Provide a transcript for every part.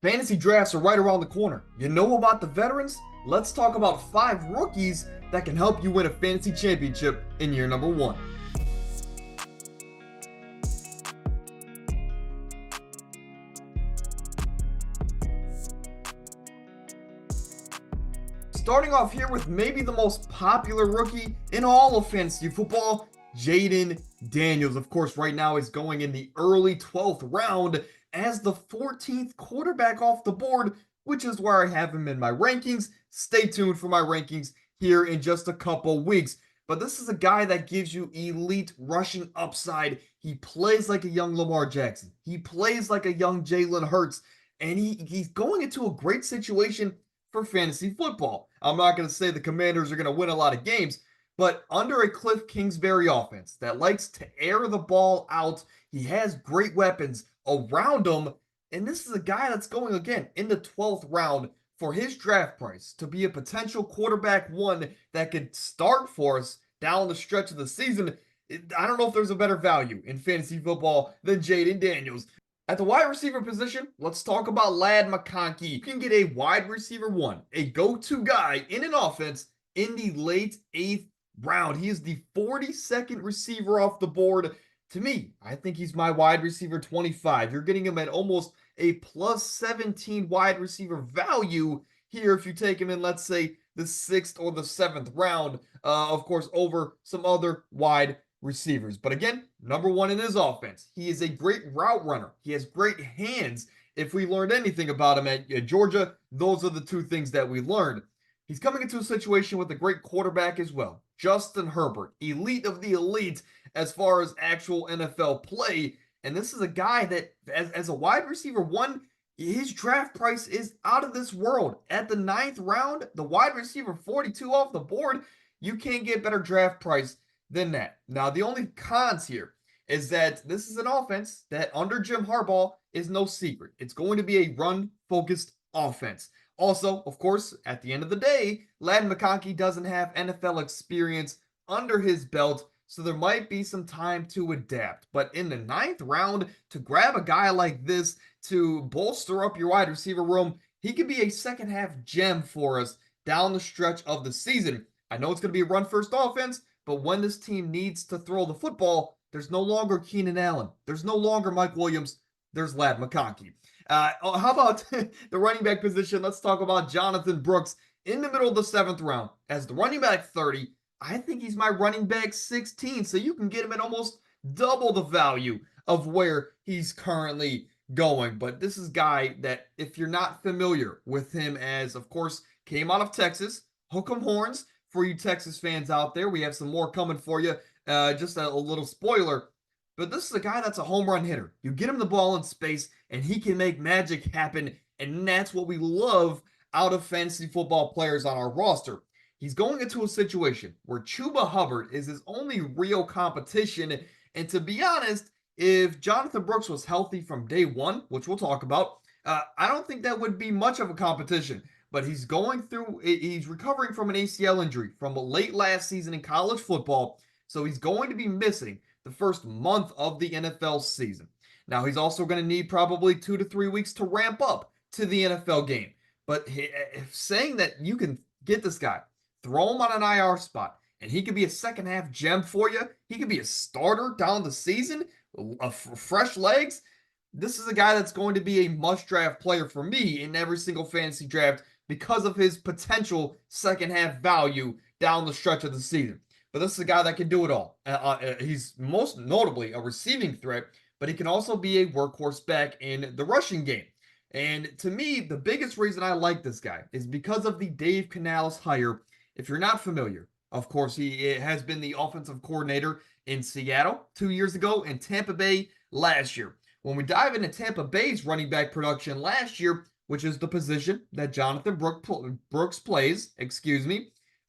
Fantasy drafts are right around the corner. You know about the veterans? Let's talk about 5 rookies that can help you win a fantasy championship in year number 1. Starting off here with maybe the most popular rookie in all of fantasy football, Jaden Daniels. Of course, right now he's going in the early 12th round as the 14th quarterback off the board, which is where I have him in my rankings. Stay tuned for my rankings here in just a couple weeks. But this is a guy that gives you elite rushing upside. He plays like a young Lamar Jackson. He plays like a young Jalen Hurts. And he's going into a great situation for fantasy football. I'm not going to say the Commanders are going to win a lot of games, but under a Cliff Kingsbury offense that likes to air the ball out, he has great weapons around him. And this is a guy that's going again in the 12th round for his draft price to be a potential quarterback one that could start for us down the stretch of the season. I don't know if there's a better value in fantasy football than Jaden Daniels. At the wide receiver position, let's talk about Ladd McConkey. You can get a wide receiver one, a go-to guy in an offense in the late 8th round. He is the 42nd receiver off the board. To me, I think he's my wide receiver 25. You're getting him at almost a plus 17 wide receiver value here if you take him in, let's say, the 6th or the 7th round, of course, over some other wide receivers. But again, number one in his offense. He is a great route runner. He has great hands. If we learned anything about him at Georgia, those are the two things that we learned. He's coming into a situation with a great quarterback as well. Justin Herbert, elite of the elite as far as actual NFL play. And this is a guy that, as a wide receiver one, his draft price is out of this world. At the 9th round, the wide receiver 42 off the board, you can't get better draft price than that. Now, the only cons here is that this is an offense that under Jim Harbaugh is no secret. It's going to be a run-focused offense. Also, of course, at the end of the day, Ladd McConkey doesn't have NFL experience under his belt, so there might be some time to adapt. But in the 9th round, to grab a guy like this to bolster up your wide receiver room, he could be a second half gem for us down the stretch of the season. I know it's going to be a run-first offense, but when this team needs to throw the football, there's no longer Keenan Allen. There's no longer Mike Williams. There's Ladd McConkey. How about the running back position? Let's talk about Jonathan Brooks in the middle of the 7th round. As the running back 30, I think he's my running back 16, so you can get him at almost double the value of where he's currently going. But this is a guy that, if you're not familiar with him, as of course came out of Texas, hook 'em horns for you Texas fans out there. We have some more coming for you. Just a little spoiler. But this is a guy that's a home run hitter. You get him the ball in space, and he can make magic happen. And that's what we love out of fantasy football players on our roster. He's going into a situation where Chuba Hubbard is his only real competition. And to be honest, if Jonathan Brooks was healthy from day one, which we'll talk about, I don't think that would be much of a competition. But he's recovering from an ACL injury from late last season in college football. So he's going to be missing the first month of the NFL season. Now, he's also going to need probably 2 to 3 weeks to ramp up to the NFL game. But saying that you can get this guy, throw him on an IR spot, and he could be a second half gem for you, he could be a starter down the season, fresh legs. This is a guy that's going to be a must draft player for me in every single fantasy draft because of his potential second half value down the stretch of the season. But this is a guy that can do it all. He's most notably a receiving threat, but he can also be a workhorse back in the rushing game. And to me, the biggest reason I like this guy is because of the Dave Canales hire. If you're not familiar, of course, he has been the offensive coordinator in Seattle 2 years ago and Tampa Bay last year. When we dive into Tampa Bay's running back production last year, which is the position that Jonathan Brooks plays,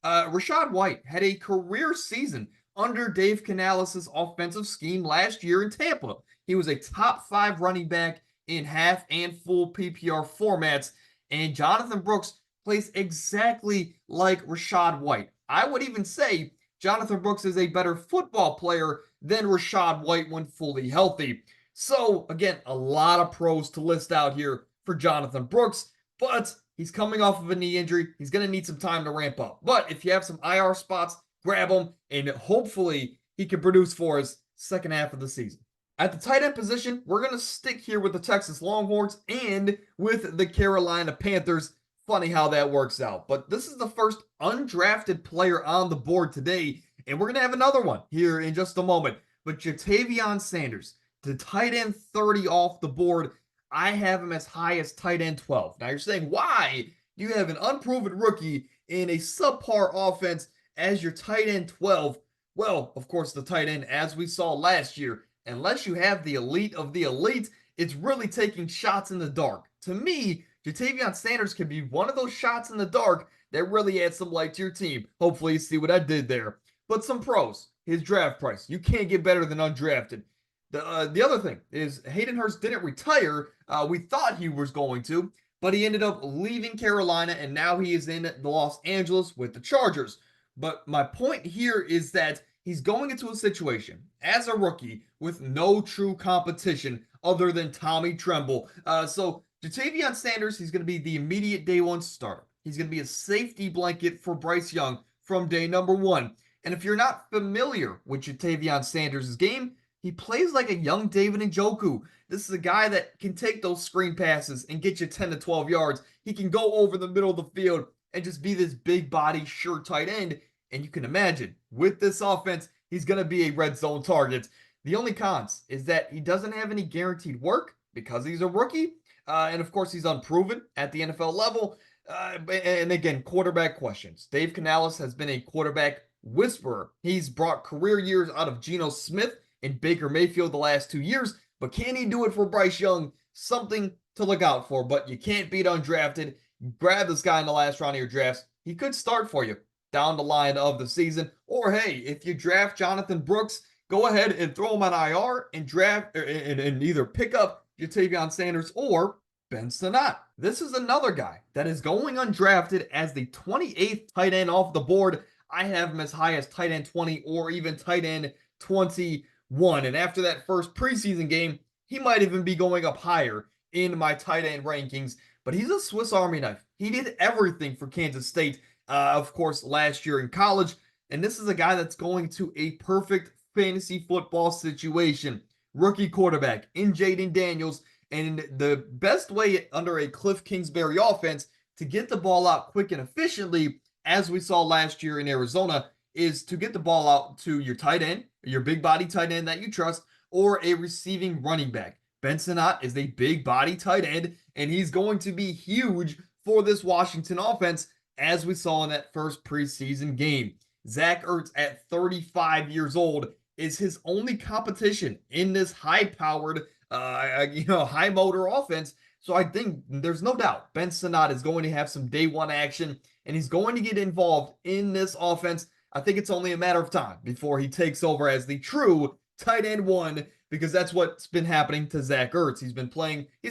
Rachaad White had a career season under Dave Canales' offensive scheme last year in Tampa. He was a top 5 running back in half and full PPR formats, and Jonathan Brooks plays exactly like Rachaad White. I would even say Jonathan Brooks is a better football player than Rachaad White when fully healthy. So, again, a lot of pros to list out here for Jonathan Brooks, but he's coming off of a knee injury. He's going to need some time to ramp up. But if you have some IR spots, grab him, and hopefully he can produce for us second half of the season. At the tight end position, we're going to stick here with the Texas Longhorns and with the Carolina Panthers. Funny how that works out. But this is the first undrafted player on the board today, and we're going to have another one here in just a moment. But Davon Sanders, the tight end 30 off the board, I have him as high as tight end 12. Now you're saying, why do you have an unproven rookie in a subpar offense as your tight end 12? Well, of course, the tight end, as we saw last year, unless you have the elite of the elite, it's really taking shots in the dark. To me, Davon Sanders can be one of those shots in the dark that really adds some light to your team. Hopefully you see what I did there. But some pros. His draft price. You can't get better than undrafted. The other thing is Hayden Hurst didn't retire. We thought he was going to, but he ended up leaving Carolina, and now he is in Los Angeles with the Chargers. But my point here is that he's going into a situation as a rookie with no true competition other than Tommy Tremble. So Davon Sanders, he's going to be the immediate day one starter. He's going to be a safety blanket for Bryce Young from day number one. And if you're not familiar with Davon Sanders' game, he plays like a young David Njoku. This is a guy that can take those screen passes and get you 10 to 12 yards. He can go over the middle of the field and just be this big body, sure tight end. And you can imagine, with this offense, he's going to be a red zone target. The only cons is that he doesn't have any guaranteed work because he's a rookie. And of course, he's unproven at the NFL level. And again, quarterback questions. Dave Canales has been a quarterback whisperer. He's brought career years out of Geno Smith and Baker Mayfield the last 2 years. But can he do it for Bryce Young? Something to look out for. But you can't beat undrafted. Grab this guy in the last round of your drafts. He could start for you down the line of the season. Or hey, if you draft Jonathan Brooks, go ahead and throw him on IR and draft and either pick up Davon Sanders or Ben Sonat. This is another guy that is going undrafted as the 28th tight end off the board. I have him as high as tight end 20 or even tight end 21. And after that first preseason game, he might even be going up higher in my tight end rankings. But he's a Swiss Army knife. He did everything for Kansas State, of course, last year in college. And this is a guy that's going to a perfect fantasy football situation. Rookie quarterback in Jaden Daniels. And the best way under a Cliff Kingsbury offense to get the ball out quick and efficiently, as we saw last year in Arizona, is to get the ball out to your tight end, your big body tight end that you trust, or a receiving running back. Ben Sonat is a big body tight end, and he's going to be huge for this Washington offense, as we saw in that first preseason game. Zach Ertz at 35 years old is his only competition in this high-powered, high motor offense. So I think there's no doubt Ben Sonat is going to have some day one action, and he's going to get involved in this offense. I think it's only a matter of time before he takes over as the true tight end one, because that's what's been happening to Zach Ertz. He's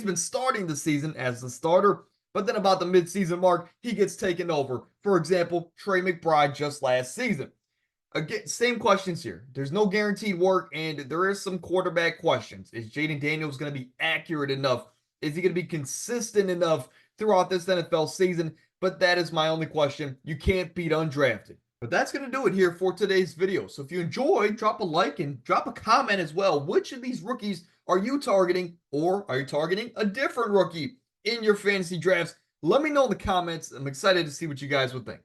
been starting the season as the starter, but then about the midseason mark, he gets taken over. For example, Trey McBride just last season. Again, same questions here. There's no guaranteed work, and there is some quarterback questions. Is Jaden Daniels going to be accurate enough? Is he going to be consistent enough throughout this NFL season? But that is my only question. You can't beat undrafted. But that's going to do it here for today's video. So if you enjoyed, drop a like and drop a comment as well. Which of these rookies are you targeting, or are you targeting a different rookie in your fantasy drafts? Let me know in the comments. I'm excited to see what you guys would think.